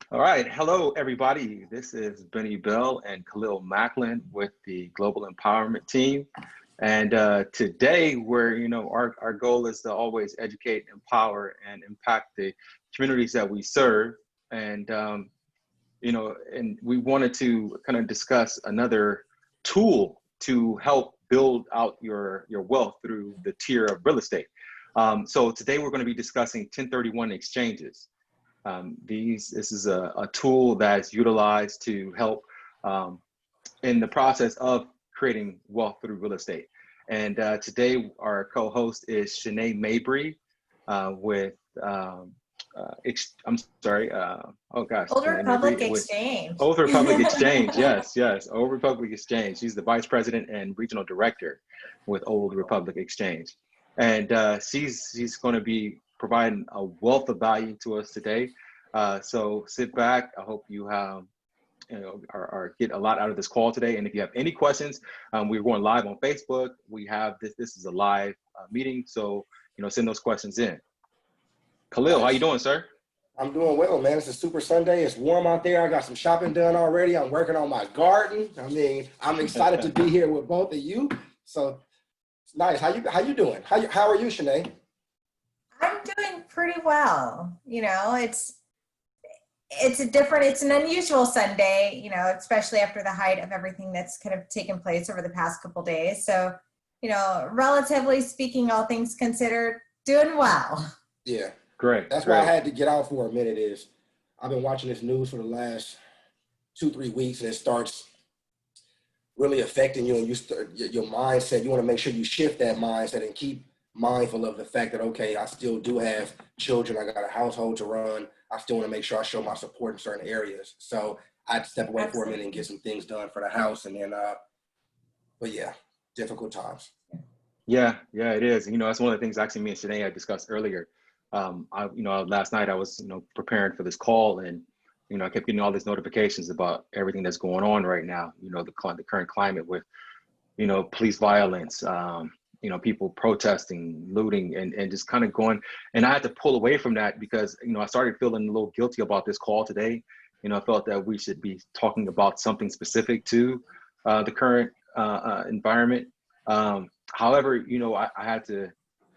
All right. Hello, everybody. This is Benny Bell and Khalil Macklin with the Global Empowerment Team. And today, our goal is to always educate, empower, and impact the communities that we serve. And, and we wanted to kind of discuss another tool to help build out your wealth through the tier of real estate. So today, we're going to be discussing 1031 exchanges. This is a tool that's utilized to help in the process of creating wealth through real estate. And today, our co-host is Shanae Mabrie with, I'm sorry, oh gosh, Old Shanae Republic Mabrie with Exchange. Old Republic Exchange. Yes, yes, Old Republic Exchange. She's the Vice President and Regional Director with Old Republic Exchange. And she's going to be providing a wealth of value to us today. So sit back. I hope you have, are get a lot out of this call today. And if you have any questions, we're going live on Facebook. We have this. This is a live meeting, so send those questions in. Khalil, how you Nice. doing, sir? I'm doing well, man. It's a super Sunday. It's warm out there. I got some shopping done already. I'm working on my garden. I mean, I'm excited to be here with both of you. So it's nice. How you doing? How are you, Shanae? I'm doing pretty well. It's an unusual Sunday, especially after the height of everything that's kind of taken place over the past couple days. So, relatively speaking, all things considered, doing well. Yeah. Great. That's why I had to get out for a minute is I've been watching this news for the last 2-3 weeks, and it starts really affecting you, and your mindset. You want to make sure you shift that mindset and keep mindful of the fact that, okay, I still do have children. I got a household to run. I still want to make sure I show my support in certain areas. So I had to step away for a minute and get some things done for the house. And then, but yeah, difficult times. Yeah, it is. That's one of the things actually me and Shanae had discussed earlier. Last night I was, preparing for this call, and, I kept getting all these notifications about everything that's going on right now. The current climate with, police violence, people protesting, looting, and just kind of going. And I had to pull away from that because, I started feeling a little guilty about this call today. I felt that we should be talking about something specific to the current environment. However, I had to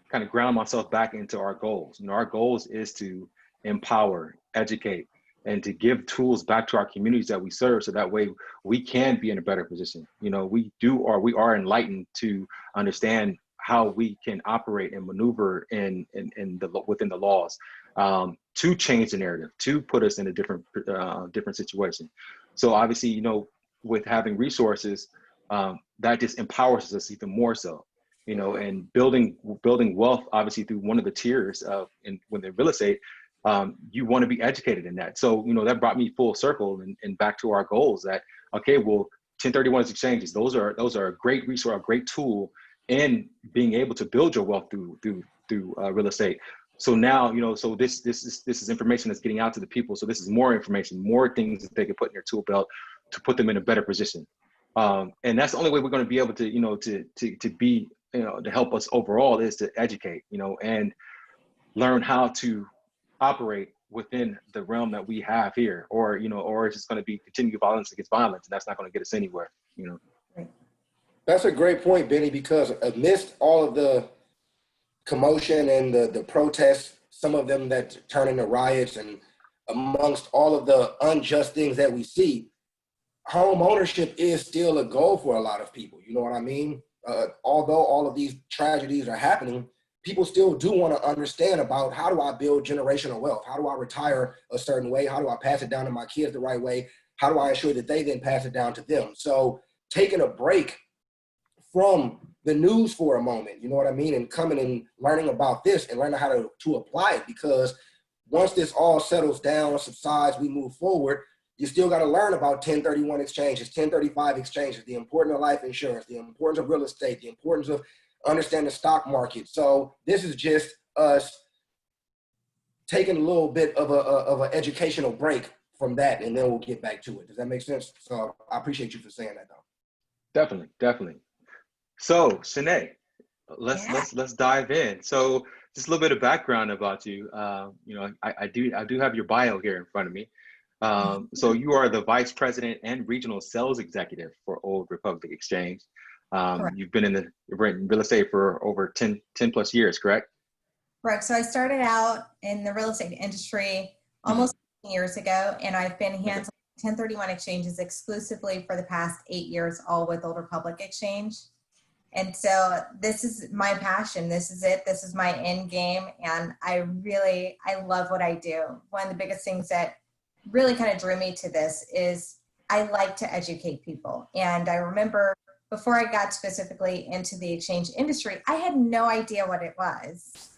kind of ground myself back into our goals. Our goals is to empower, educate, and to give tools back to our communities that we serve, so that way we can be in a better position. We are enlightened to understand how we can operate and maneuver within the laws, to change the narrative, to put us in a different situation. So obviously, with having resources, that just empowers us even more so. And building wealth, obviously through one of the tiers when they're real estate, you want to be educated in that. So, that brought me full circle and back to our goals that, okay, well, 1031 exchanges, those are a great resource, a great tool in being able to build your wealth through real estate. So now, so this is information that's getting out to the people. So this is more information, more things that they can put in their tool belt to put them in a better position. And that's the only way we're going to be able to, to be, to help us overall is to educate, and learn how to operate within the realm that we have here, or it's just going to be continued violence against violence, and that's not going to get us anywhere. That's a great point, Benny, because amidst all of the commotion and the protests, some of them that turn into riots, and amongst all of the unjust things that we see, home ownership is still a goal for a lot of people. You know what I mean? Although all of these tragedies are happening, people still do want to understand about, how do I build generational wealth? How do I retire a certain way? How do I pass it down to my kids the right way? How do I ensure that they then pass it down to them? So taking a break from the news for a moment, you know what I mean? And coming and learning about this and learning how to apply it, because once this all settles down, subsides, we move forward, you still got to learn about 1031 exchanges, 1035 exchanges, the importance of life insurance, the importance of real estate, the importance of understanding the stock market. So this is just us taking a little bit of an educational break from that, and then we'll get back to it. Does that make sense? So I appreciate you for saying that, though. Definitely. So Shanae, let's dive in. So just a little bit of background about you. I do have your bio here in front of me. So you are the vice president and regional sales executive for Old Republic Exchange. Correct. You've been in real estate for over 10 plus years, correct? Right. So I started out in the real estate industry almost 10 years ago, and I've been handling 1031 exchanges exclusively for the past 8 years, all with Old Republic Exchange. And so this is my passion. This is it. This is my end game. And I love what I do. One of the biggest things that really kind of drew me to this is I like to educate people. And I remember before I got specifically into the exchange industry, I had no idea what it was.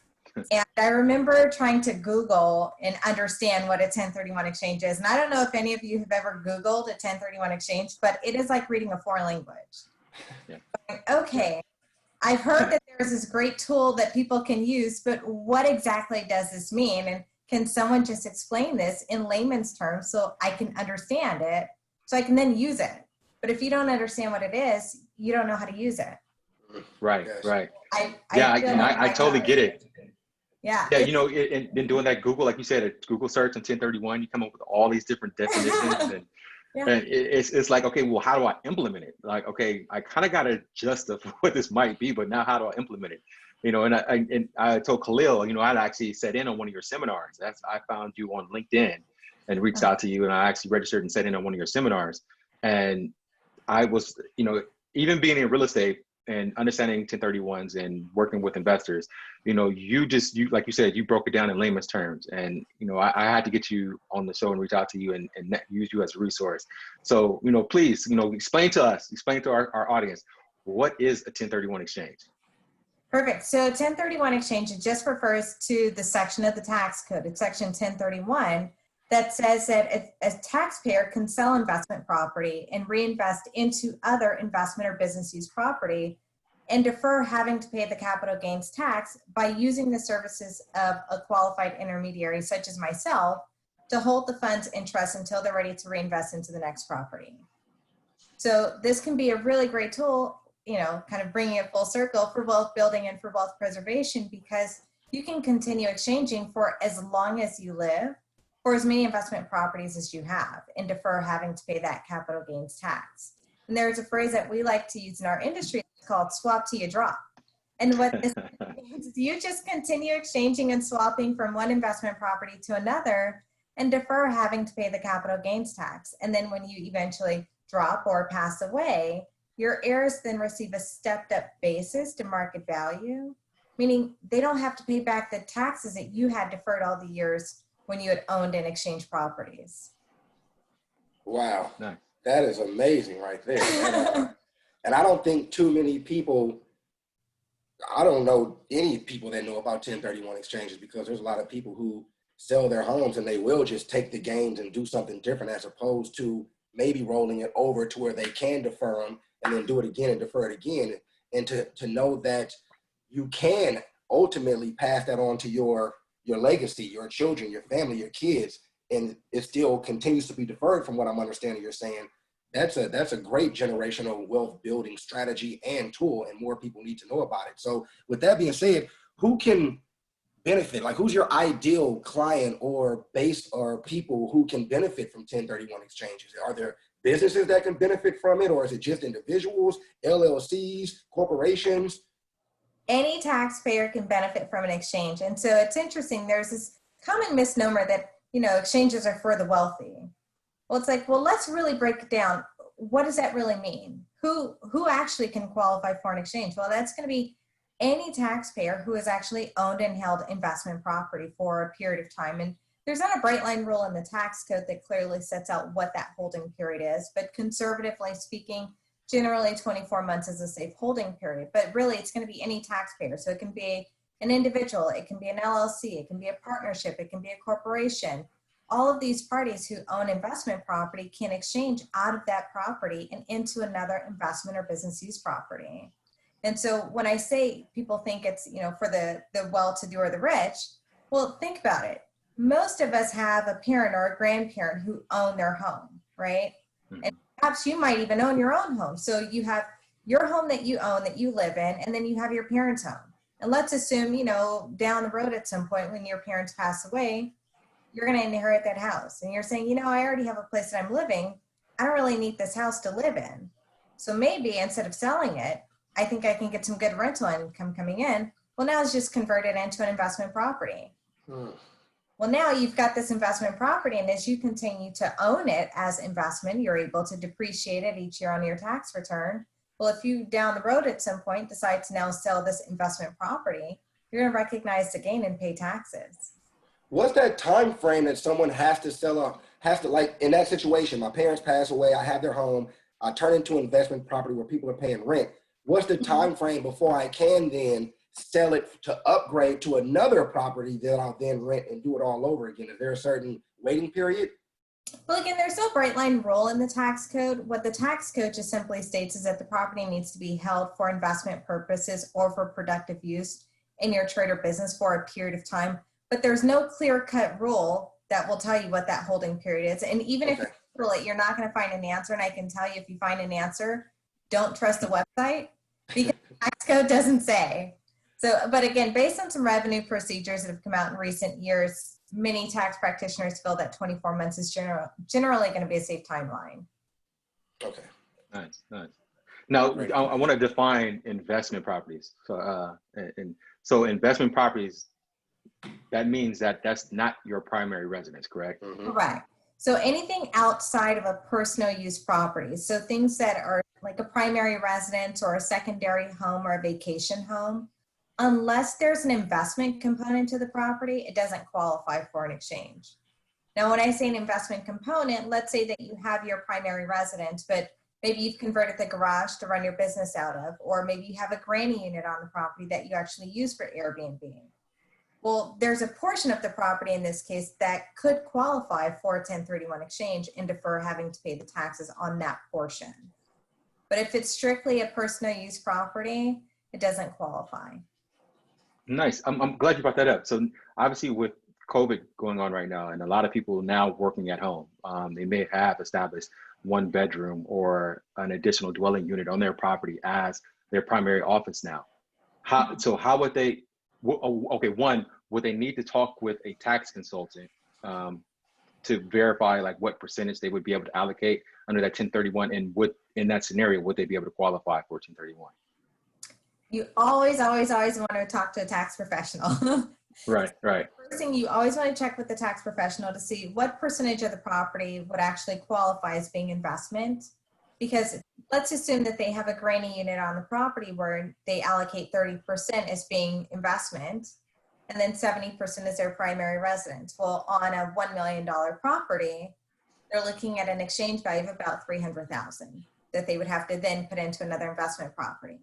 And I remember trying to Google and understand what a 1031 exchange is. And I don't know if any of you have ever Googled a 1031 exchange, but it is like reading a foreign language. Yeah. Okay, I've heard that there's this great tool that people can use, but what exactly does this mean? And can someone just explain this in layman's terms so I can understand it, so I can then use it? But if you don't understand what it is, you don't know how to use it. Right, right. I totally get it. Yeah. Yeah, in doing that Google, like you said, a Google search on 1031, you come up with all these different definitions and Yeah. and it's like, okay, well, how do I implement it? Like, okay, I kind of got to justify what this might be, but now how do I implement it? And I told Khalil, I'd actually set in on one of your seminars. I found you on LinkedIn and reached out to you, and I actually registered and set in on one of your seminars. And I was, even being in real estate and understanding 1031s and working with investors, you like you said, you broke it down in layman's terms. And, I had to get you on the show and reach out to you and use you as a resource. So, please, explain to our audience, what is a 1031 exchange? Perfect. So 1031 exchange, it just refers to the section of the tax code. It's section 1031 that says that a taxpayer can sell investment property and reinvest into other investment or business use property and defer having to pay the capital gains tax by using the services of a qualified intermediary such as myself to hold the funds in trust until they're ready to reinvest into the next property. So this can be a really great tool, kind of bringing it full circle for wealth building and for wealth preservation, because you can continue exchanging for as long as you live, for as many investment properties as you have, and defer having to pay that capital gains tax. And there's a phrase that we like to use in our industry called swap till you drop. And what this means is you just continue exchanging and swapping from one investment property to another and defer having to pay the capital gains tax. And then when you eventually drop or pass away, your heirs then receive a stepped up basis to market value, meaning they don't have to pay back the taxes that you had deferred all the years when you had owned and exchanged properties. Wow. Nice. That is amazing right there. And I don't think too many people, I don't know any people that know about 1031 exchanges, because there's a lot of people who sell their homes and they will just take the gains and do something different, as opposed to maybe rolling it over to where they can defer them and then do it again and defer it again. And to know that you can ultimately pass that on to your legacy, your children, your family, your kids, and it still continues to be deferred, from what I'm understanding you're saying. That's a great generational wealth building strategy and tool, and more people need to know about it. So with that being said, who can benefit? Like, who's your ideal client or base or people who can benefit from 1031 exchanges? Are there businesses that can benefit from it, or is it just individuals, LLCs, corporations? Any taxpayer can benefit from an exchange. And so it's interesting, there's this common misnomer that, exchanges are for the wealthy. Well, it's like, well, let's really break it down. What does that really mean? Who actually can qualify for an exchange? Well, that's going to be any taxpayer who has actually owned and held investment property for a period of time. And there's not a bright line rule in the tax code that clearly sets out what that holding period is, but conservatively speaking, generally 24 months is a safe holding period. But really, it's going to be any taxpayer. So it can be an individual, it can be an LLC, it can be a partnership, it can be a corporation. All of these parties who own investment property can exchange out of that property and into another investment or business use property. And so when I say people think it's, for the well-to-do or the rich, well, think about it. Most of us have a parent or a grandparent who own their home, right? Mm-hmm. And perhaps you might even own your own home. So you have your home that you own, that you live in, and then you have your parents' home. And let's assume, down the road at some point when your parents pass away, you're going to inherit that house. And you're saying, you know, I already have a place that I'm living. I don't really need this house to live in. So maybe instead of selling it, I think I can get some good rental income coming in. Well, now it's just converted into an investment property. Well, now you've got this investment property, and as you continue to own it as investment, you're able to depreciate it each year on your tax return. Well, if you down the road at some point decide to now sell this investment property, you're going to recognize the gain and pay taxes. What's that time frame that someone has to like in that situation? My parents pass away, I have their home, I turn into investment property where people are paying rent. What's the time frame before I can then sell it to upgrade to another property that I'll then rent and do it all over again? Is there a certain waiting period? Well, again, there's no bright line rule in the tax code. What the tax code just simply states is that the property needs to be held for investment purposes or for productive use in your trade or business for a period of time. But there's no clear-cut rule that will tell you what that holding period is. And even if you Google it, you're not going to find an answer. And I can tell you, if you find an answer, don't trust the website, because the tax code doesn't say. So, but again, based on some revenue procedures that have come out in recent years, many tax practitioners feel that 24 months is generally going to be a safe timeline. Okay. Nice. Now, I want to define investment properties. So investment properties, that means that that's not your primary residence, correct? Correct. So anything outside of a personal use property, so things that are like a primary residence or a secondary home or a vacation home, unless there's an investment component to the property, it doesn't qualify for an exchange. Now, when I say an investment component, let's say that you have your primary residence, but maybe you've converted the garage to run your business out of, or maybe you have a granny unit on the property that you actually use for Airbnb. Well, there's a portion of the property in this case that could qualify for a 1031 exchange and defer having to pay the taxes on that portion. But if it's strictly a personal use property, it doesn't qualify. Nice. I'm glad you brought that up. So obviously with COVID going on right now, and a lot of people now working at home, they may have established one bedroom or an additional dwelling unit on their property as their primary office now. How would they, okay, one, would they need to talk with a tax consultant to verify like what percentage they would be able to allocate under that 1031, and in that scenario, would they be able to qualify for 1031? You always want to talk to a tax professional. Right. First thing, you always want to check with the tax professional to see what percentage of the property would actually qualify as being investment. Because let's assume that they have a granny unit on the property where they allocate 30% as being investment, and then 70% is their primary residence. Well, on a $1 million property, they're looking at an exchange value of about $300,000 that they would have to then put into another investment property.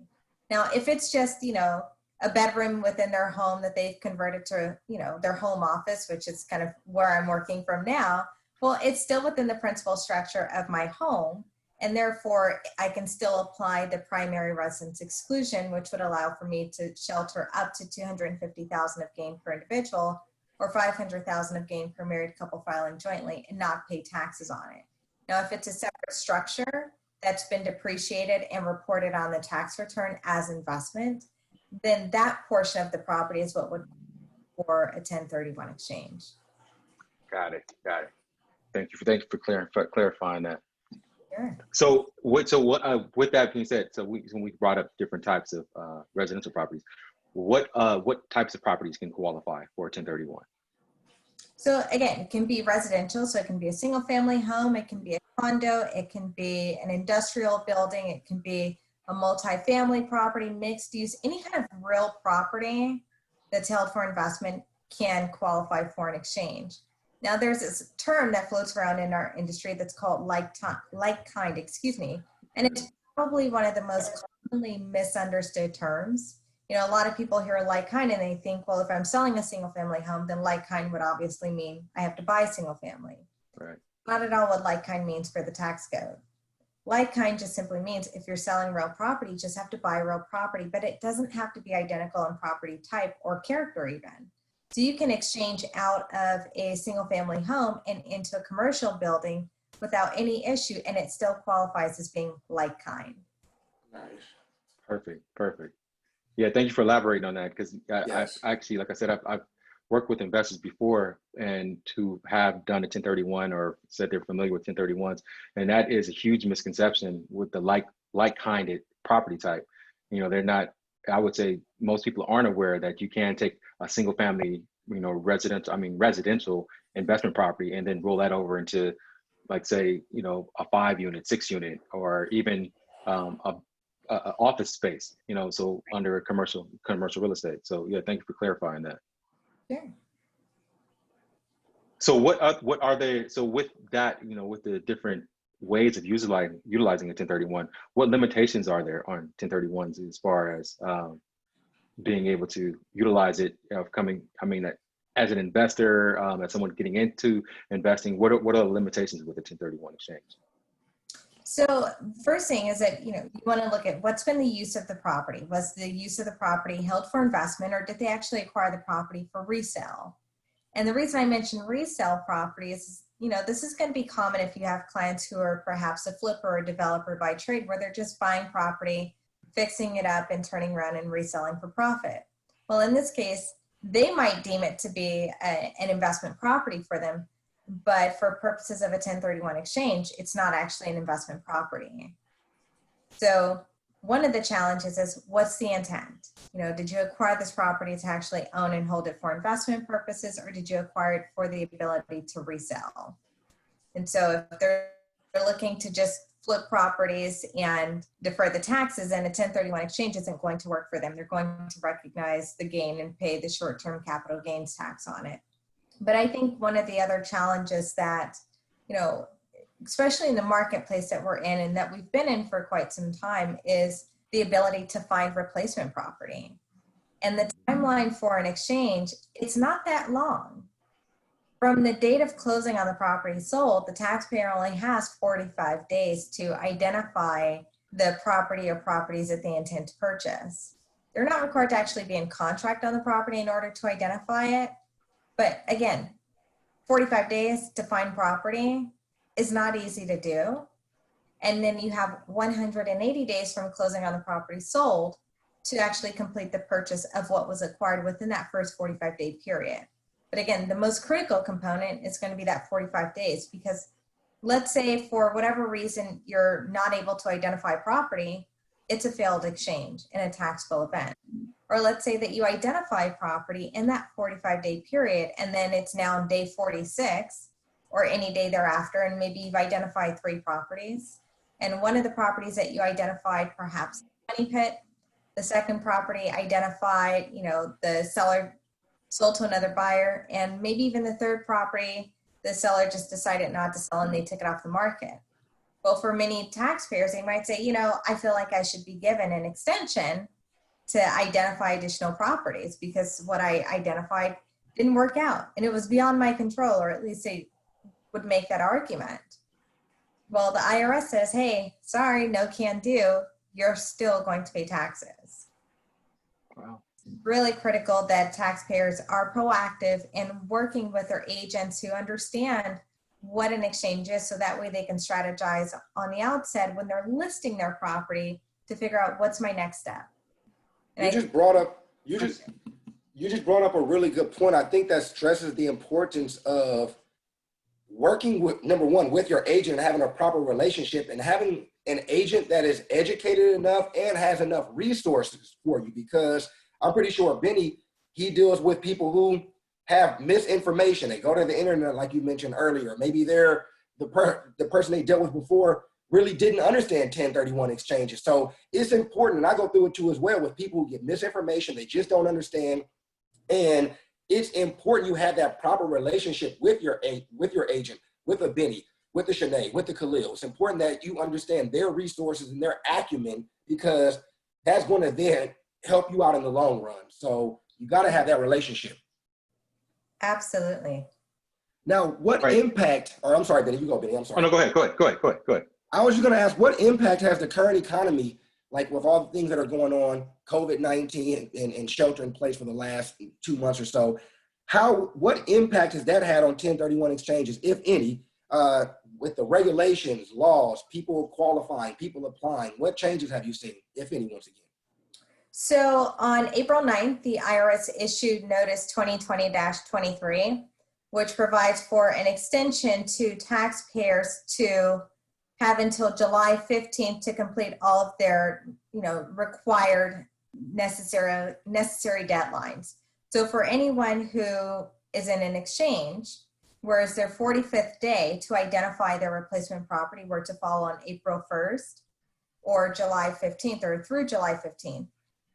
Now, if it's just, you know, a bedroom within their home that they've converted to, you know, their home office, which is kind of where I'm working from now, well, it's still within the principal structure of my home. And therefore, I can still apply the primary residence exclusion, which would allow for me to shelter up to $250,000 of gain per individual or $500,000 of gain per married couple filing jointly and not pay taxes on it. Now, if it's a separate structure that's been depreciated and reported on the tax return as investment, then that portion of the property is what would for a 1031 exchange. Got it. Thank you for clarifying that. Sure. So with that being said, when we brought up different types of residential properties, what types of properties can qualify for 1031? So again, it can be residential, so it can be a single family home, it can be a condo, it can be an industrial building, it can be a multi-family property, mixed use, any kind of real property that's held for investment can qualify for an exchange. Now there's this term that floats around in our industry that's called like kind, and it's probably one of the most commonly misunderstood terms. You know, a lot of people hear like kind and they think, well, if I'm selling a single family home, then like kind would obviously mean I have to buy single family. Right. Not at all what like kind means for the tax code. Like kind just simply means if you're selling real property, you just have to buy real property, but it doesn't have to be identical in property type or character even. So you can exchange out of a single family home and into a commercial building without any issue, and it still qualifies as being like kind. Nice. Perfect. Yeah, thank you for elaborating on that, because Yes. I actually, like I said, I've worked with investors before and who have done a 1031 or said they're familiar with 1031s, and that is a huge misconception with the like-kinded property type. You know, they're not. I would say most people aren't aware that you can take a single family, you know, residential investment property and then roll that over into, like, say, you know, a 5-unit, 6-unit, or even a office space, you know, so under commercial real estate. So yeah, thank you for clarifying that. Sure. So what are they? So with that, you know, with the different ways of utilizing a 1031, what limitations are there on 1031s as far as being able to utilize it, as an investor, as someone getting into investing, what are the limitations with the 1031 exchange? So first thing is that, you know, you want to look at what's been the use of the property. Was the use of the property held for investment, or did they actually acquire the property for resale? And the reason I mentioned resale property is, you know, this is going to be common if you have clients who are perhaps a flipper or a developer by trade, where they're just buying property, fixing it up, and turning around and reselling for profit. Well, in this case, they might deem it to be an investment property for them, but for purposes of a 1031 exchange, it's not actually an investment property. So one of the challenges is, what's the intent? You know, did you acquire this property to actually own and hold it for investment purposes, or did you acquire it for the ability to resell? And so if they're looking to just flip properties and defer the taxes, and a 1031 exchange isn't going to work for them. They're going to recognize the gain and pay the short-term capital gains tax on it. But I think one of the other challenges that, you know, especially in the marketplace that we're in and that we've been in for quite some time, is the ability to find replacement property. And the timeline for an exchange, it's not that long. From the date of closing on the property sold, the taxpayer only has 45 days to identify the property or properties that they intend to purchase. They're not required to actually be in contract on the property in order to identify it. But again, 45 days to find property is not easy to do. And then you have 180 days from closing on the property sold to actually complete the purchase of what was acquired within that first 45-day period. But again, the most critical component is going to be that 45 days, because let's say for whatever reason you're not able to identify property, it's a failed exchange in a taxable event. Or let's say that you identify property in that 45-day period, and then it's now day 46 or any day thereafter, and maybe you've identified 3 properties. And one of the properties that you identified, perhaps money pit, the second property identified, you know, the seller sold to another buyer, and maybe even the third property, the seller just decided not to sell and they took it off the market. Well, for many taxpayers, they might say, you know, I feel like I should be given an extension to identify additional properties because what I identified didn't work out and it was beyond my control, or at least they would make that argument. Well, the IRS says, hey, sorry, no can do. You're still going to pay taxes. Wow. Really critical that taxpayers are proactive in working with their agents who understand what an exchange is, so that way they can strategize on the outset when they're listing their property to figure out what's my next step. And you just brought up a really good point. I think that stresses the importance of working with, number one, with your agent and having a proper relationship, and having an agent that is educated enough and has enough resources for you, because I'm pretty sure Benny, he deals with people who have misinformation. They go to the internet, like you mentioned earlier. Maybe they're the person they dealt with before really didn't understand 1031 exchanges. So it's important, and I go through it too as well, with people who get misinformation, they just don't understand. And it's important you have that proper relationship with your agent, with a Benny, with the Shanae, with the Khalil. It's important that you understand their resources and their acumen, because that's going to then help you out in the long run. So you got to have that relationship. absolutely. Now, what impact, or I'm sorry, Benny, you go, Benny, I'm sorry. Oh, no, go ahead. I was just going to ask, what impact has the current economy, like with all the things that are going on, COVID-19 and shelter in place for the last 2 months or so, what impact has that had on 1031 exchanges, if any, with the regulations, laws, people qualifying, people applying? What changes have you seen, if any, once again? So on April 9th, the IRS issued Notice 2020-23, which provides for an extension to taxpayers to have until July 15th to complete all of their, required necessary deadlines. So for anyone who is in an exchange, whereas their 45th day to identify their replacement property were to fall on April 1st or July 15th or through July 15th,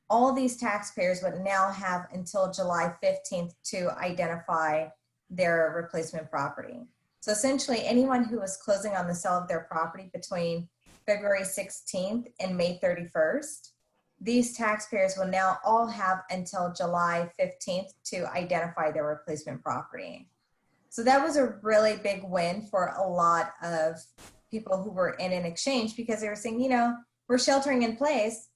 all these taxpayers would now have until July 15th to identify their replacement property. So essentially anyone who was closing on the sale of their property between February 16th and May 31st, these taxpayers will now all have until July 15th to identify their replacement property. So that was a really big win for a lot of people who were in an exchange, because they were saying, we're sheltering in place.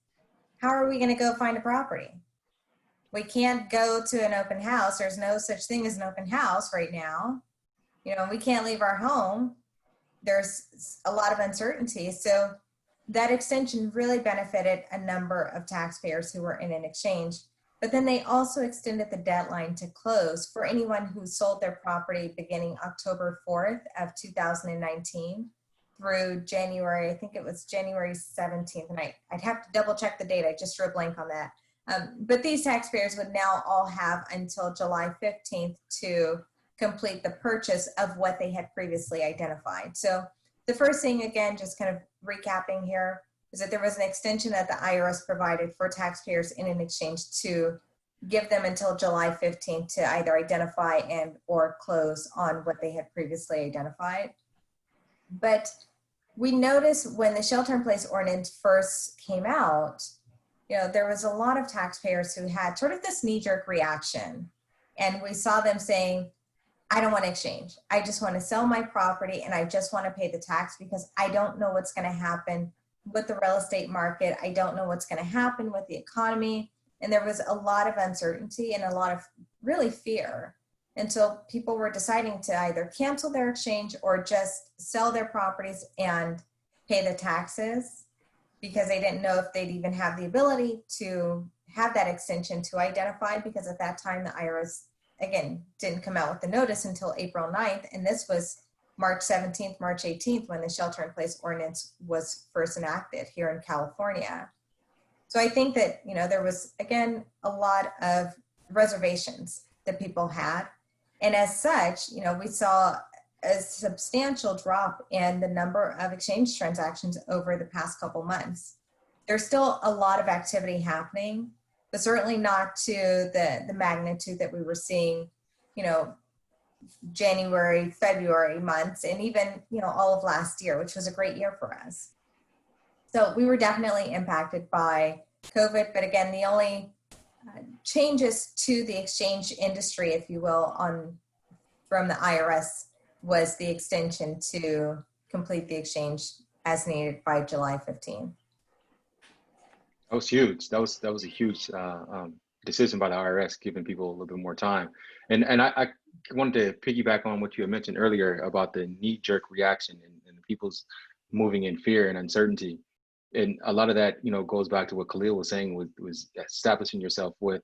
How are we going to go find a property? We can't go to an open house. There's no such thing as an open house right now. We can't leave our home. There's a lot of uncertainty. So that extension really benefited a number of taxpayers who were in an exchange. But then they also extended the deadline to close for anyone who sold their property beginning October 4th of 2019 through January, I think it was January 17th. And I'd have to double check the date. I just drew a blank on that. But these taxpayers would now all have until July 15th to complete the purchase of what they had previously identified. So the first thing, again, just kind of recapping here, is that there was an extension that the IRS provided for taxpayers in an exchange to give them until July 15th to either identify and or close on what they had previously identified. But we noticed when the shelter-in-place ordinance first came out, there was a lot of taxpayers who had sort of this knee-jerk reaction. And we saw them saying, I don't want to exchange. I just want to sell my property and I just want to pay the tax because I don't know what's going to happen with the real estate market. I don't know what's going to happen with the economy. And there was a lot of uncertainty and a lot of really fear until people were deciding to either cancel their exchange or just sell their properties and pay the taxes, because they didn't know if they'd even have the ability to have that extension to identify, because at that time the IRS, again, didn't come out with the notice until April 9th. And this was March 17th, March 18th, when the shelter-in-place ordinance was first enacted here in California. So I think that, there was, again, a lot of reservations that people had. And as such, we saw a substantial drop in the number of exchange transactions over the past couple months. There's still a lot of activity happening, but certainly not to the magnitude that we were seeing, January, February months, and even, all of last year, which was a great year for us. So we were definitely impacted by COVID, but again, the only changes to the exchange industry, if you will, from the IRS was the extension to complete the exchange as needed by July 15th. That was huge. That was a huge decision by the IRS, giving people a little bit more time. And I wanted to piggyback on what you had mentioned earlier about the knee-jerk reaction and people's moving in fear and uncertainty. And a lot of that, goes back to what Khalil was saying, was establishing yourself with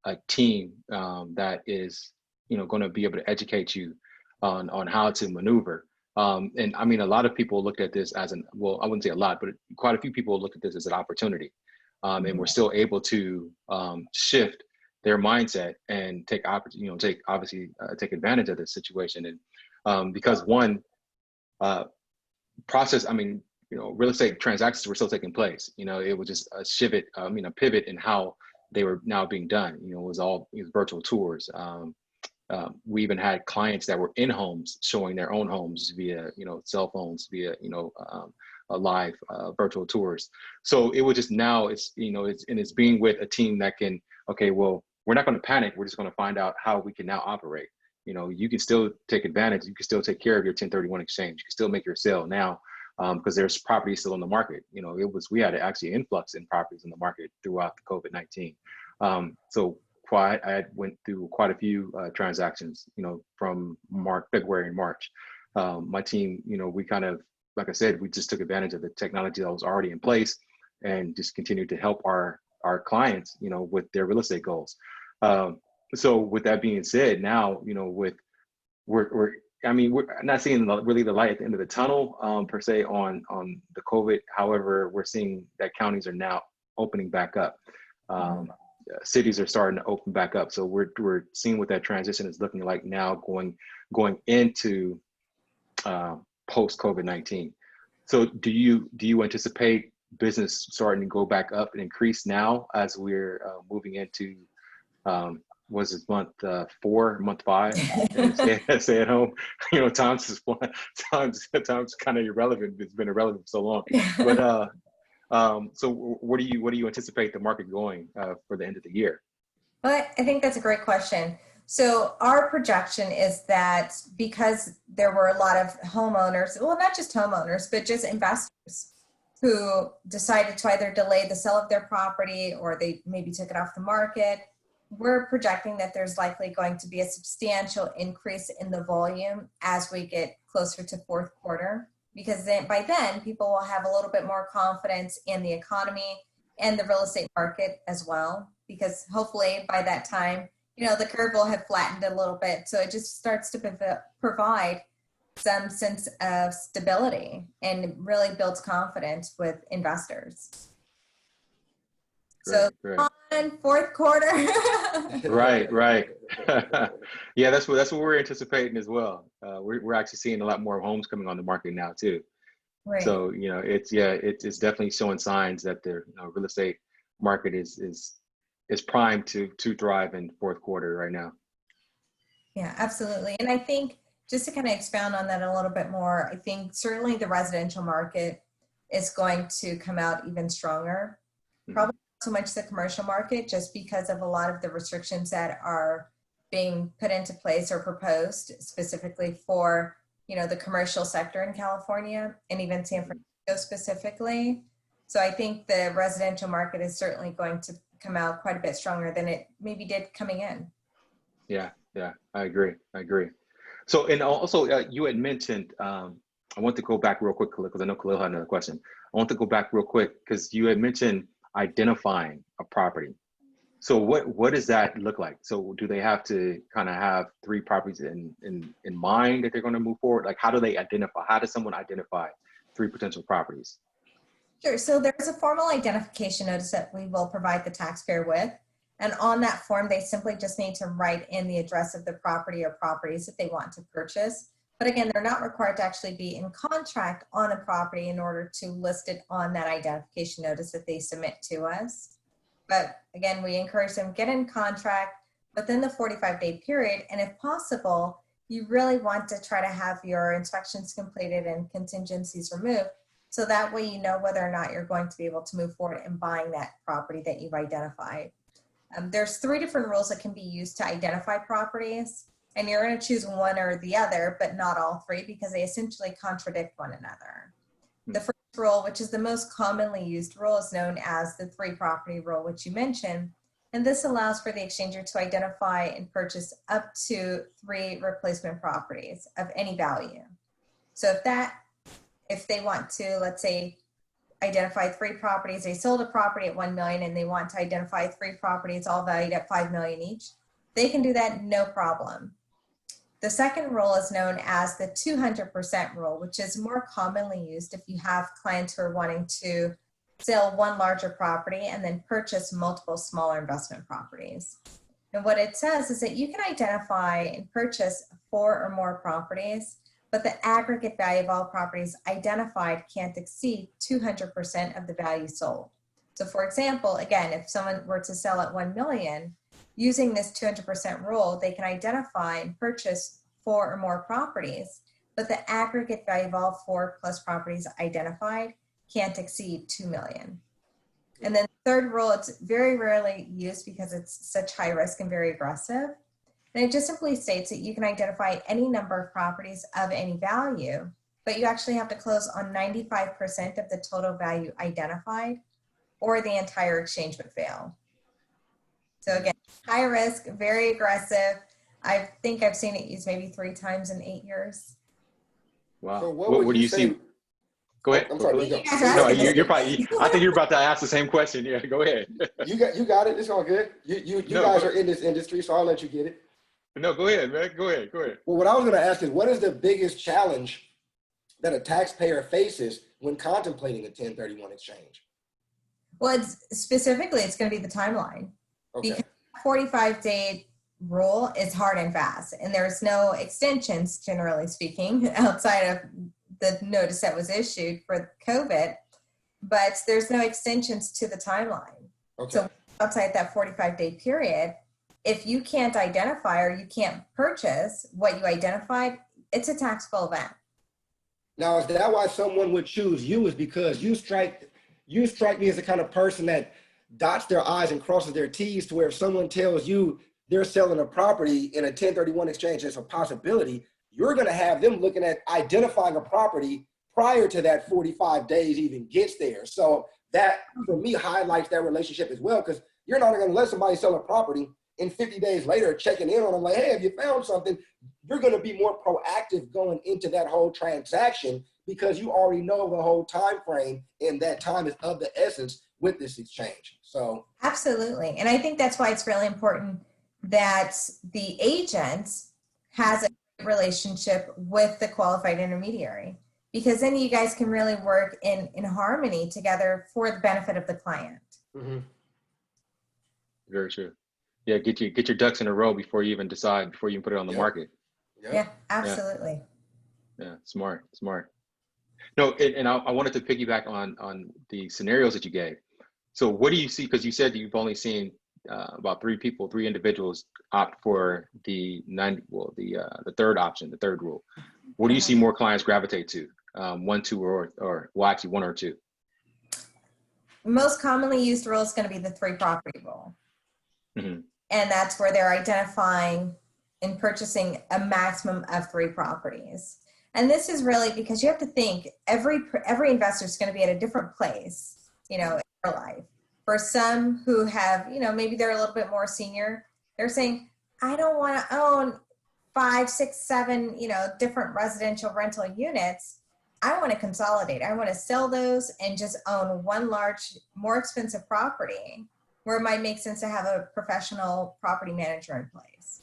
a team that is, going to be able to educate you on how to maneuver. And I mean, a lot of people looked at this as I wouldn't say a lot, but quite a few people looked at this as an opportunity. And we're still able to shift their mindset and take advantage of this situation. And because one process, real estate transactions were still taking place. It was just a pivot in how they were now being done. It was virtual tours. We even had clients that were in homes showing their own homes via, cell phones, via, live virtual tours. So it was just now it's being with a team that can, okay, well, we're not going to panic. We're just going to find out how we can now operate. You can still take advantage. You can still take care of your 1031 exchange. You can still make your sale now because there's properties still on the market. We had actually influx in properties in the market throughout the COVID-19. So I went through quite a few transactions, from February and March. My team, we kind of, like I said, we just took advantage of the technology that was already in place and just continued to help our our clients, you know, with their real estate goals. So with that being said, now, you know, with we're I mean, we're not seeing really the light at the end of the tunnel per se on the COVID. However, we're seeing that counties are now opening back up. Cities are starting to open back up. So we're seeing what that transition is looking like now going into post COVID-19. So do you anticipate business starting to go back up and increase now as we're moving into was this month 4, month 5, and stay at home? You know, times kind of irrelevant. It's been irrelevant for so long. But so what do you anticipate the market going for the end of the year? Well, I think that's a great question. So our projection is that because there were a lot of homeowners, well, not just homeowners, but just investors who decided to either delay the sale of their property or they maybe took it off the market, we're projecting that there's likely going to be a substantial increase in the volume as we get closer to fourth quarter, because then by then people will have a little bit more confidence in the economy and the real estate market as well, because hopefully by that time, you know, the curve will have flattened a little bit. So it just starts to provide some sense of stability and really builds confidence with investors. So on fourth quarter. Right. Yeah, that's what we're anticipating as well. We're actually seeing a lot more homes coming on the market now too. Right. So, you know, it's definitely showing signs that the real estate market is primed to thrive in fourth quarter right now. Yeah, absolutely. And I think just to kind of expound on that a little bit more, I think certainly the residential market is going to come out even stronger. Probably not so much the commercial market, just because of a lot of the restrictions that are being put into place or proposed specifically for, you know, the commercial sector in California and even San Francisco specifically. So I think the residential market is certainly going to come out quite a bit stronger than it maybe did coming in. Yeah, I agree. So, and also you had mentioned, I want to go back real quick because I know Khalil had another question. I want to go back real quick because you had mentioned identifying a property. So what does that look like? So do they have to kind of have 3 properties in mind that they're going to move forward? Like, how does someone identify 3 potential properties? Sure. So there's a formal identification notice that we will provide the taxpayer with. And on that form, they simply just need to write in the address of the property or properties that they want to purchase. But again, they're not required to actually be in contract on a property in order to list it on that identification notice that they submit to us. But again, we encourage them to get in contract within the 45-day period. And if possible, you really want to try to have your inspections completed and contingencies removed. So that way you know whether or not you're going to be able to move forward in buying that property that you've identified. There's 3 different rules that can be used to identify properties, and you're going to choose one or the other, but not all 3, because they essentially contradict one another. The first rule, which is the most commonly used rule, is known as the 3 property rule, which you mentioned. And this allows for the exchanger to identify and purchase up to 3 replacement properties of any value. So if they want to, let's say, identify 3 properties, they sold a property at $1 million and they want to identify 3 properties all valued at $5 million each, they can do that no problem. The second rule is known as the 200% rule, which is more commonly used if you have clients who are wanting to sell one larger property and then purchase multiple smaller investment properties. And what it says is that you can identify and purchase 4 or more properties, but the aggregate value of all properties identified can't exceed 200% of the value sold. So for example, again, if someone were to sell at $1 million, using this 200% rule, they can identify and purchase 4 or more properties, but the aggregate value of all 4 plus properties identified can't exceed $2 million. And then the third rule, it's very rarely used because it's such high risk and very aggressive. And it just simply states that you can identify any number of properties of any value, but you actually have to close on 95% of the total value identified, or the entire exchange would fail. So again, high risk, very aggressive. I think I've seen it used maybe 3 times in 8 years. Wow. So what do you see? Go ahead. I'm sorry. You You guys go. are No, asking the you're same probably. thing. I think you're about to ask the same question. Yeah, go ahead. You got it. It's all good. You No, guys are in this industry, so I'll let you get it. no, go ahead, man. Go ahead. Go ahead. Well, what I was going to ask is, what is the biggest challenge that a taxpayer faces when contemplating a 1031 exchange? Well, specifically, it's going to be the timeline. Okay. Because 45-day rule is hard and fast, and there's no extensions, generally speaking, outside of the notice that was issued for COVID, but there's no extensions to the timeline. Okay. So outside that 45-day period, if you can't identify or you can't purchase what you identified, it's a taxable event. Now, is that why someone would choose you? Is because you strike me as the kind of person that dots their I's and crosses their T's, to where if someone tells you they're selling a property in a 1031 exchange, it's a possibility, you're going to have them looking at identifying a property prior to that 45 days even gets there. So that, for me, highlights that relationship as well, because you're not going to let somebody sell a property and 50 days later checking in on them like, hey, have you found something? You're going to be more proactive going into that whole transaction because you already know the whole time frame, and that time is of the essence with this exchange. So Absolutely. And I think that's why it's really important that the agent has a relationship with the qualified intermediary, because then you guys can really work in harmony together for the benefit of the client. mm-hmm. Very true. Yeah, get your ducks in a row before you even put it on the market. Yeah, absolutely. Yeah, smart. No, and I wanted to piggyback on the scenarios that you gave. So what do you see? Because you said you've only seen about three individuals opt for the third option, the third rule. What do you see more clients gravitate to? One, two, or well, actually one or two. Most commonly used rule is going to be the 3 property rule. Mm-hmm. And that's where they're identifying and purchasing a maximum of 3 properties. And this is really because you have to think every investor is going to be at a different place, in their life. For some who have, maybe they're a little bit more senior, they're saying, I don't want to own 5, 6, 7, different residential rental units. I want to consolidate. I want to sell those and just own one large, more expensive property where it might make sense to have a professional property manager in place.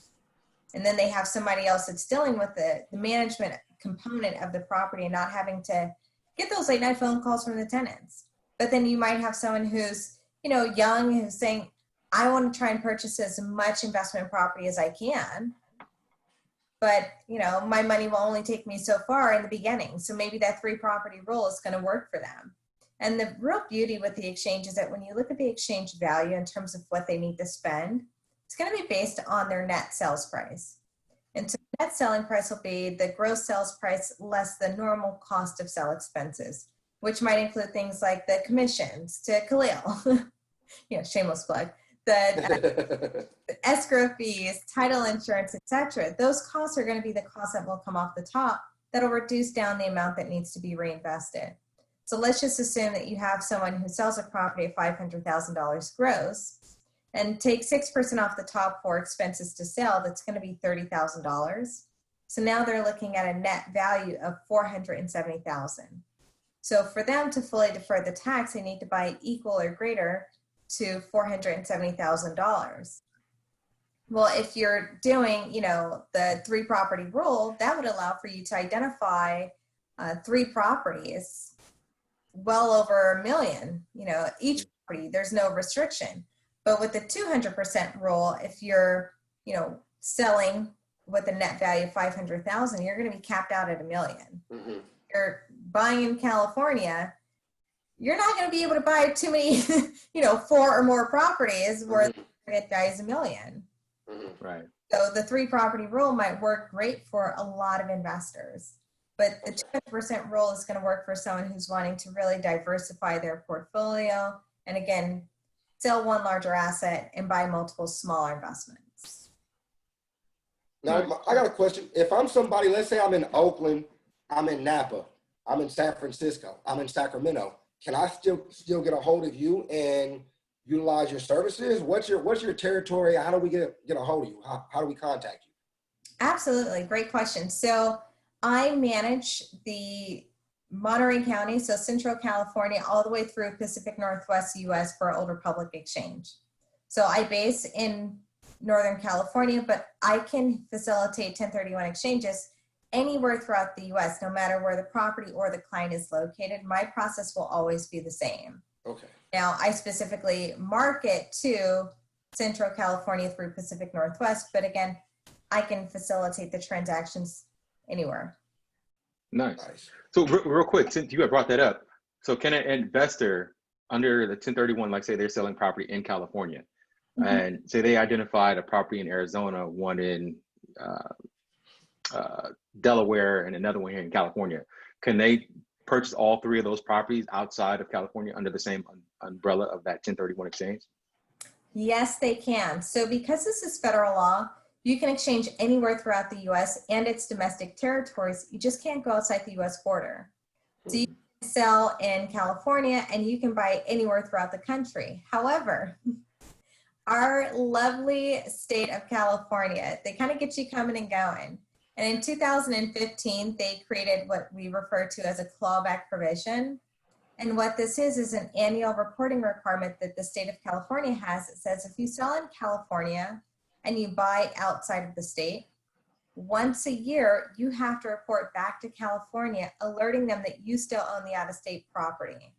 And then they have somebody else that's dealing with the management component of the property and not having to get those late night phone calls from the tenants. But then you might have someone who's, young, who's saying, I want to try and purchase as much investment property as I can. But, my money will only take me so far in the beginning. So maybe that 3 property rule is going to work for them. And the real beauty with the exchange is that when you look at the exchange value in terms of what they need to spend, it's going to be based on their net sales price. And so the net selling price will be the gross sales price less the normal cost of sale expenses, which might include things like the commissions to Khalil, shameless plug, the escrow fees, title insurance, etc. Those costs are going to be the costs that will come off the top that'll reduce down the amount that needs to be reinvested. So let's just assume that you have someone who sells a property at $500,000 gross and take 6% off the top for expenses to sell. That's going to be $30,000. So now they're looking at a net value of $470,000. So for them to fully defer the tax, they need to buy equal or greater to $470,000. Well, if you're doing, the 3 property rule, that would allow for you to identify 3 properties well over $1 million, each property. There's no restriction. But with the 200% rule, if you're, selling with a net value of $500,000, you're going to be capped out at $1 million. Mm-hmm. You're buying in California, you're not going to be able to buy too many, 4 or more properties where the net value is $1 million. Mm-hmm. Right. So the 3 property rule might work great for a lot of investors. But the 200% rule is going to work for someone who's wanting to really diversify their portfolio and, again, sell one larger asset and buy multiple smaller investments. Now, I got a question. If I'm somebody, let's say I'm in Oakland, I'm in Napa, I'm in San Francisco, I'm in Sacramento, can I still get a hold of you and utilize your services? What's your territory? How do we get a hold of you? How do we contact you? Absolutely. Great question. So I manage the Monterey County, so Central California, all the way through Pacific Northwest US for Old Republic Exchange. So I base in Northern California, but I can facilitate 1031 exchanges anywhere throughout the US, no matter where the property or the client is located. My process will always be the same. Okay. Now, I specifically market to Central California through Pacific Northwest, but again, I can facilitate the transactions anywhere. Nice. So real quick, since you have brought that up, so can an investor under the 1031, like say they're selling property in California, and say they identified a property in Arizona, one in Delaware, and another one here in California, can they purchase all three of those properties outside of California under the same umbrella of that 1031 exchange? Yes, they can. So because this is federal law, you can exchange anywhere throughout the US and its domestic territories. You just can't go outside the US border. So you can sell in California and you can buy anywhere throughout the country. However, our lovely state of California, they kind of get you coming and going. And in 2015, they created what we refer to as a clawback provision. And what this is an annual reporting requirement that the state of California has. It says if you sell in California and you buy outside of the state, once a year, you have to report back to California, alerting them that you still own the out-of-state property.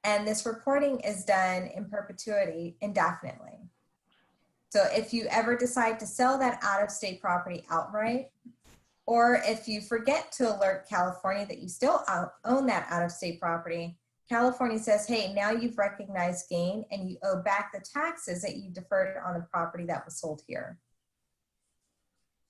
And this reporting is done in perpetuity, indefinitely. So if you ever decide to sell that out-of-state property outright, or if you forget to alert California that you still own that out-of-state property, California says, hey, now you've recognized gain and you owe back the taxes that you deferred on the property that was sold here.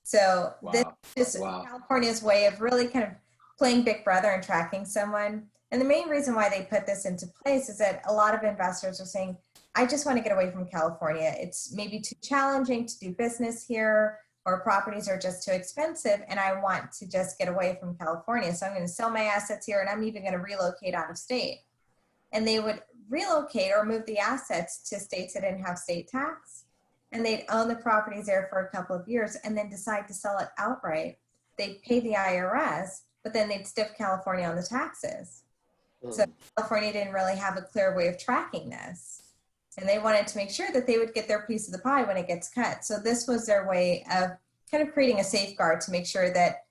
So this is California's way of really kind of playing Big Brother and tracking someone. And the main reason why they put this into place is that a lot of investors are saying, I just want to get away from California. It's maybe too challenging to do business here, or properties are just too expensive, and I want to just get away from California. So I'm going to sell my assets here, and I'm even going to relocate out of state. And they would relocate or move the assets to states that didn't have state tax, and they'd own the properties there for a couple of years and then decide to sell it outright. They'd pay the IRS, but then they'd stiff California on the taxes. So California didn't really have a clear way of tracking this. And they wanted to make sure that they would get their piece of the pie when it gets cut. So this was their way of kind of creating a safeguard to make sure that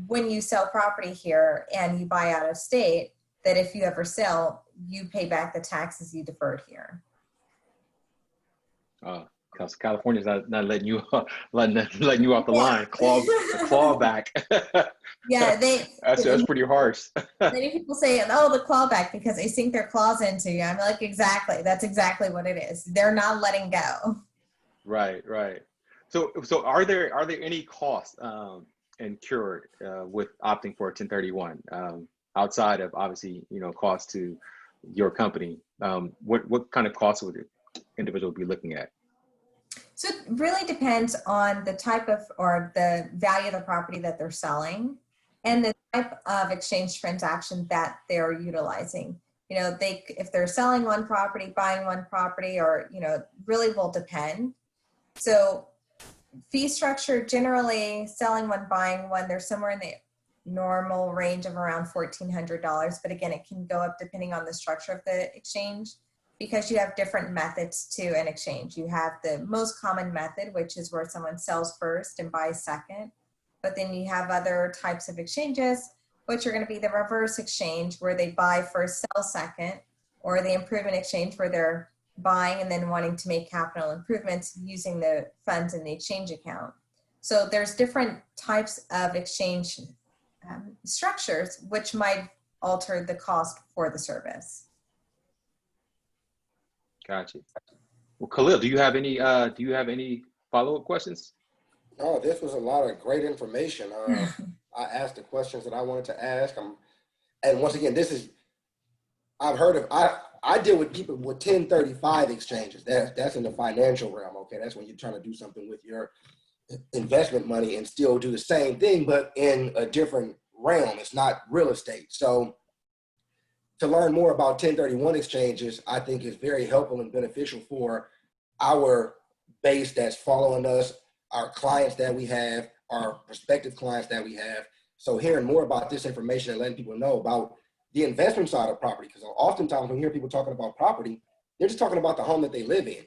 when you sell property here and you buy out of state, that if you ever sell, you pay back the taxes you deferred here. Because California's not letting you letting you off the line. Clawback. Yeah, that's pretty harsh. Many people say, oh, the clawback, because they sink their claws into you. I'm like, exactly. That's exactly what it is. They're not letting go. Right. So are there any costs incurred with opting for a 1031 outside of obviously costs to your company? What kind of costs would the individual be looking at? So it really depends on the type of or the value of the property that they're selling and the type of exchange transaction that they're utilizing. If they're selling one property, buying one property, or, really will depend. So fee structure, generally selling one, buying one, they're somewhere in the normal range of around $1,400. But again, it can go up depending on the structure of the exchange, because you have different methods to an exchange. You have the most common method, which is where someone sells first and buys second. But then you have other types of exchanges, which are going to be the reverse exchange, where they buy first, sell second, or the improvement exchange, where they're buying and then wanting to make capital improvements using the funds in the exchange account. So there's different types of exchange structures, which might alter the cost for the service. Gotcha. Well, Khalil, do you have any follow-up questions? No, this was a lot of great information. I asked the questions that I wanted to ask. And once again, I've heard of, I deal with people with 1035 exchanges. That's in the financial realm. Okay. That's when you're trying to do something with your investment money and still do the same thing, but in a different realm. It's not real estate. So to learn more about 1031 exchanges, I think is very helpful and beneficial for our base that's following us, our clients that we have, our prospective clients that we have, So hearing more about this information and letting people know about the investment side of property, because oftentimes when you hear people talking about property, they're just talking about the home that they live in.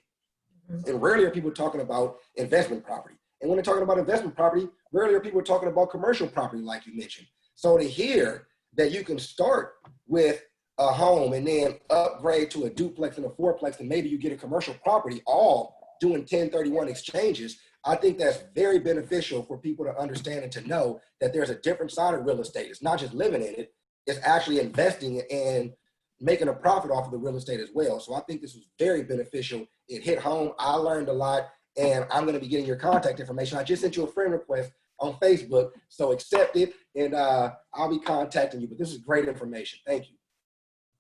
And rarely are people talking about investment property. And when they're talking about investment property, rarely are people talking about commercial property like you mentioned. So to hear that you can start with a home and then upgrade to a duplex and a fourplex, and maybe you get a commercial property, all doing 1031 exchanges, I think that's very beneficial for people to understand and to know that there's a different side of real estate. It's not just living in it, it's actually investing and making a profit off of the real estate as well. So I think this was very beneficial. It hit home. I learned a lot, and I'm going to be getting your contact information. I just sent you a friend request on Facebook, so accept it, and I'll be contacting you. But this is great information. Thank you.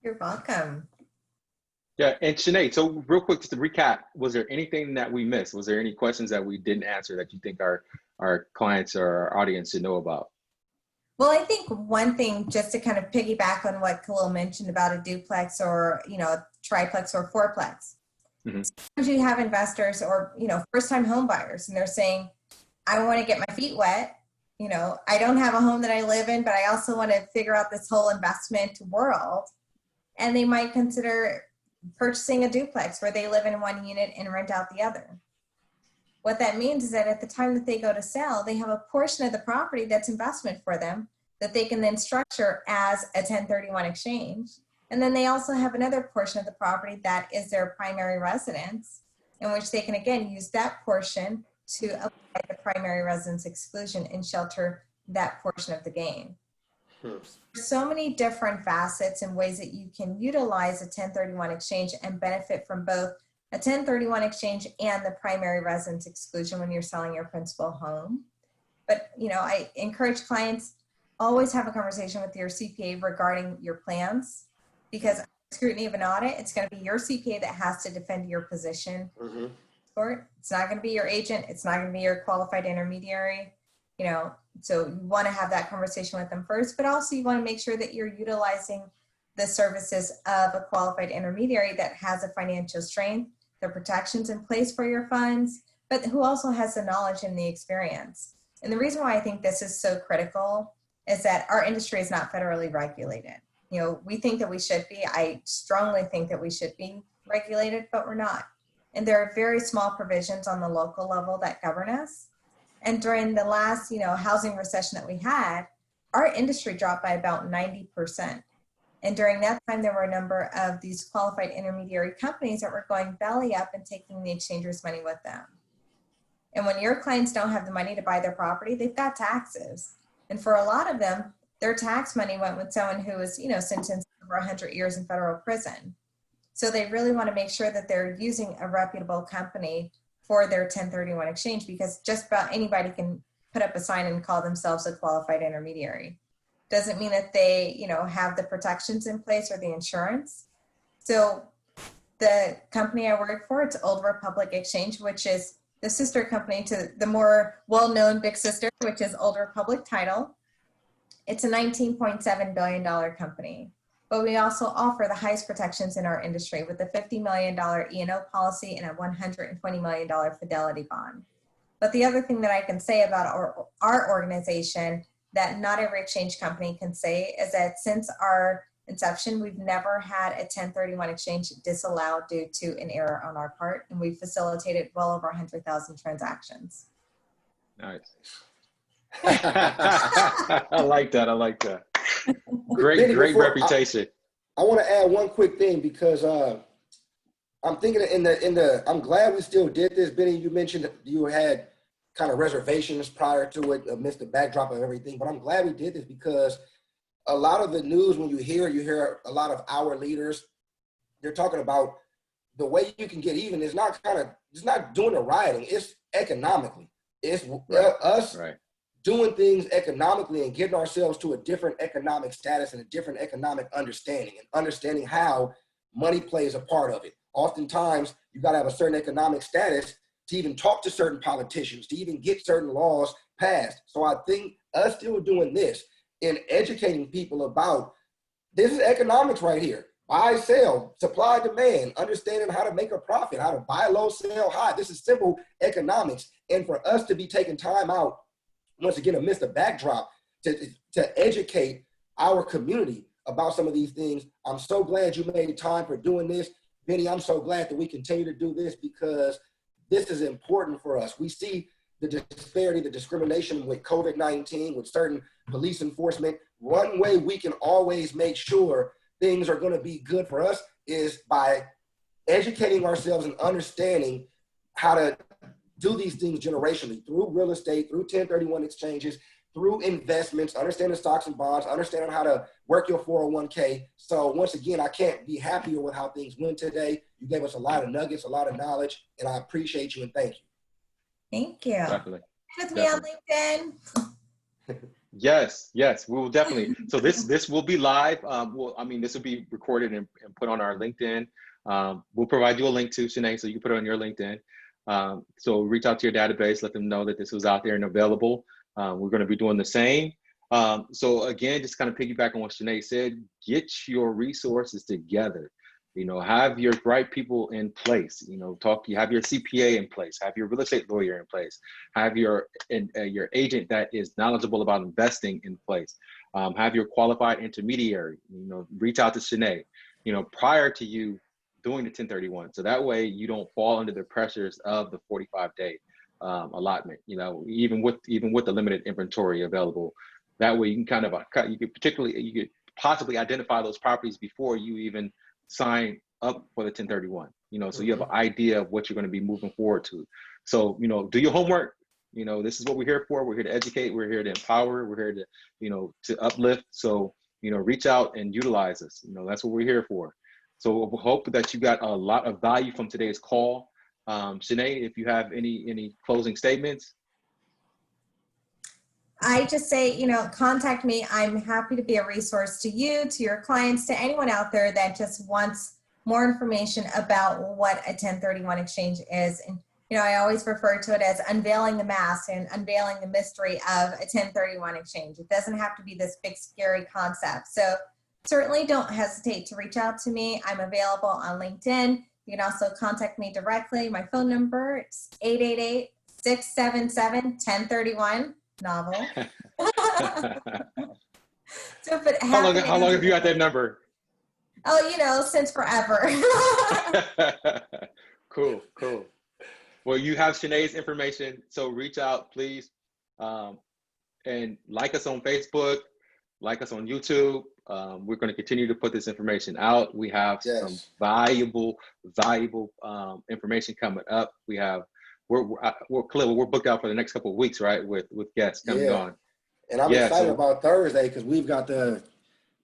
You're welcome. Yeah, and Shanae, so real quick, just to recap, was there anything that we missed? Was there any questions that we didn't answer that you think our clients or our audience should know about? Well, I think one thing, just to kind of piggyback on what Khalil mentioned about a duplex or, triplex or fourplex. Mm-hmm. Sometimes you have investors or, first-time home buyers, and they're saying, I want to get my feet wet. I don't have a home that I live in, but I also want to figure out this whole investment world. And they might consider purchasing a duplex where they live in one unit and rent out the other. What that means is that at the time that they go to sell, they have a portion of the property that's investment for them that they can then structure as a 1031 exchange. And then they also have another portion of the property that is their primary residence, in which they can again use that portion to apply the primary residence exclusion and shelter that portion of the gain. There's so many different facets and ways that you can utilize a 1031 exchange and benefit from both a 1031 exchange and the primary residence exclusion when you're selling your principal home. But, I encourage clients, always have a conversation with your CPA regarding your plans, because scrutiny of an audit, it's going to be your CPA that has to defend your position. Mm-hmm. It's not going to be your agent. It's not going to be your qualified intermediary, so you want to have that conversation with them first, but also you want to make sure that you're utilizing the services of a qualified intermediary that has a financial strength, the protections in place for your funds, but who also has the knowledge and the experience. And the reason why I think this is so critical is that our industry is not federally regulated. We think that we should be. I strongly think that we should be regulated, but we're not. And there are very small provisions on the local level that govern us. And during the last, housing recession that we had, our industry dropped by about 90%. And during that time, there were a number of these qualified intermediary companies that were going belly up and taking the exchanger's money with them. And when your clients don't have the money to buy their property, they've got taxes. And for a lot of them, their tax money went with someone who was, sentenced over 100 years in federal prison. So they really want to make sure that they're using a reputable company for their 1031 exchange, because just about anybody can put up a sign and call themselves a qualified intermediary. Doesn't mean that they, have the protections in place or the insurance. So the company I work for, it's Old Republic Exchange, which is the sister company to the more well-known big sister, which is Old Republic Title. It's a $19.7 billion company. But we also offer the highest protections in our industry with a $50 million E&O policy and a $120 million fidelity bond. But the other thing that I can say about our organization that not every exchange company can say is that since our inception, we've never had a 1031 exchange disallowed due to an error on our part, and we've facilitated well over 100,000 transactions. Nice. I like that. Great reputation. I want to add one quick thing, because I'm thinking I'm glad we still did this. Benny, you mentioned that you had kind of reservations prior to it amidst the backdrop of everything, but I'm glad we did this, because a lot of the news, when you hear a lot of our leaders, they're talking about the way you can get even is not doing the rioting, it's economically. It's us doing things economically and getting ourselves to a different economic status and a different economic understanding, and understanding how money plays a part of it. Oftentimes, you got to have a certain economic status to even talk to certain politicians, to even get certain laws passed. So I think us still doing this and educating people about this is economics right here. Buy, sell, supply, demand, understanding how to make a profit, how to buy low, sell high. This is simple economics. And for us to be taking time out, once again, amidst the backdrop, to educate our community about some of these things. I'm so glad you made time for doing this. Benny, I'm so glad that we continue to do this because this is important for us. We see the disparity, the discrimination with COVID-19, with certain police enforcement. One way we can always make sure things are going to be good for us is by educating ourselves and understanding how to do these things generationally through real estate, through 1031 exchanges, through investments, understanding stocks and bonds, understanding how to work your 401k. So once again, I can't be happier with how things went today. You gave us a lot of nuggets, a lot of knowledge, and I appreciate you and thank you. Thank you. Definitely. With me on LinkedIn. Yes, we will definitely. So this will be live. This will be recorded and put on our LinkedIn. We'll provide you a link to Shanae, so you can put it on your LinkedIn. So reach out to your database, let them know that this was out there and available. We're going to be doing the same. So again, just kind of piggyback on what Shanae said, get your resources together. Have your right people in place. You have your CPA in place, have your real estate lawyer in place, have your agent that is knowledgeable about investing in place, have your qualified intermediary. Reach out to Shanae, prior to you doing the 1031. So that way you don't fall under the pressures of the 45-day allotment. Even with the limited inventory available. That way you can you could possibly identify those properties before you even sign up for the 1031, so you have an idea of what you're going to be moving forward to. So, do your homework. This is what we're here for. We're here to educate. We're here to empower. We're here to, to uplift. So, reach out and utilize us. That's what we're here for. So we hope that you got a lot of value from today's call. Shanae, if you have any closing statements. I just say, contact me. I'm happy to be a resource to you, to your clients, to anyone out there that just wants more information about what a 1031 exchange is. And, I always refer to it as unveiling the mask and unveiling the mystery of a 1031 exchange. It doesn't have to be this big, scary concept. So certainly don't hesitate to reach out to me. I'm available on LinkedIn. You can also contact me directly. My phone number is 888-677-1031. Novel. So if it how long have you got that number? Oh, since forever. Cool. Well, you have Shanae's information, so reach out, please, and like us on Facebook, like us on YouTube. We're going to continue to put this information out. We have some valuable information coming up. We're booked out for the next couple of weeks, right? With guests coming on. And I'm excited about Thursday because we've got the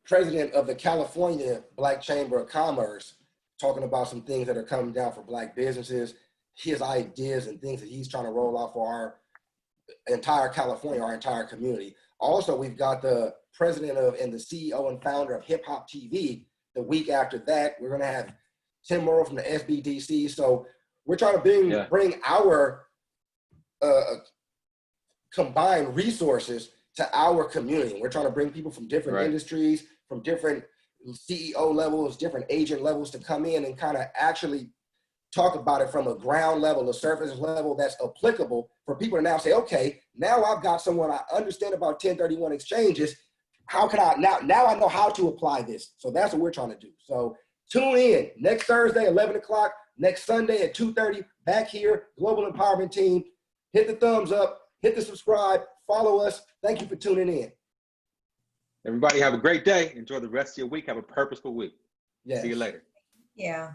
president of the California Black Chamber of Commerce talking about some things that are coming down for Black businesses, his ideas and things that he's trying to roll out for our entire California, our entire community. Also, we've got the president of and the CEO and founder of Hip Hop TV. The week after that, we're going to have Tim Morrow from the SBDC. So we're trying to bring our combined resources to our community. We're trying to bring people from different industries, from different CEO levels, different agent levels to come in and kind of actually talk about it from a ground level, a surface level that's applicable for people to now say, okay, now I've got someone I understand about 1031 exchanges. How can I now I know how to apply this. So that's what we're trying to do. So tune in next Thursday, 11 o'clock, next Sunday at 2:30, back here, Global Empowerment Team. Hit the thumbs up, hit the subscribe, follow us. Thank you for tuning in. Everybody have a great day. Enjoy the rest of your week. Have a purposeful week. See you later. Yeah.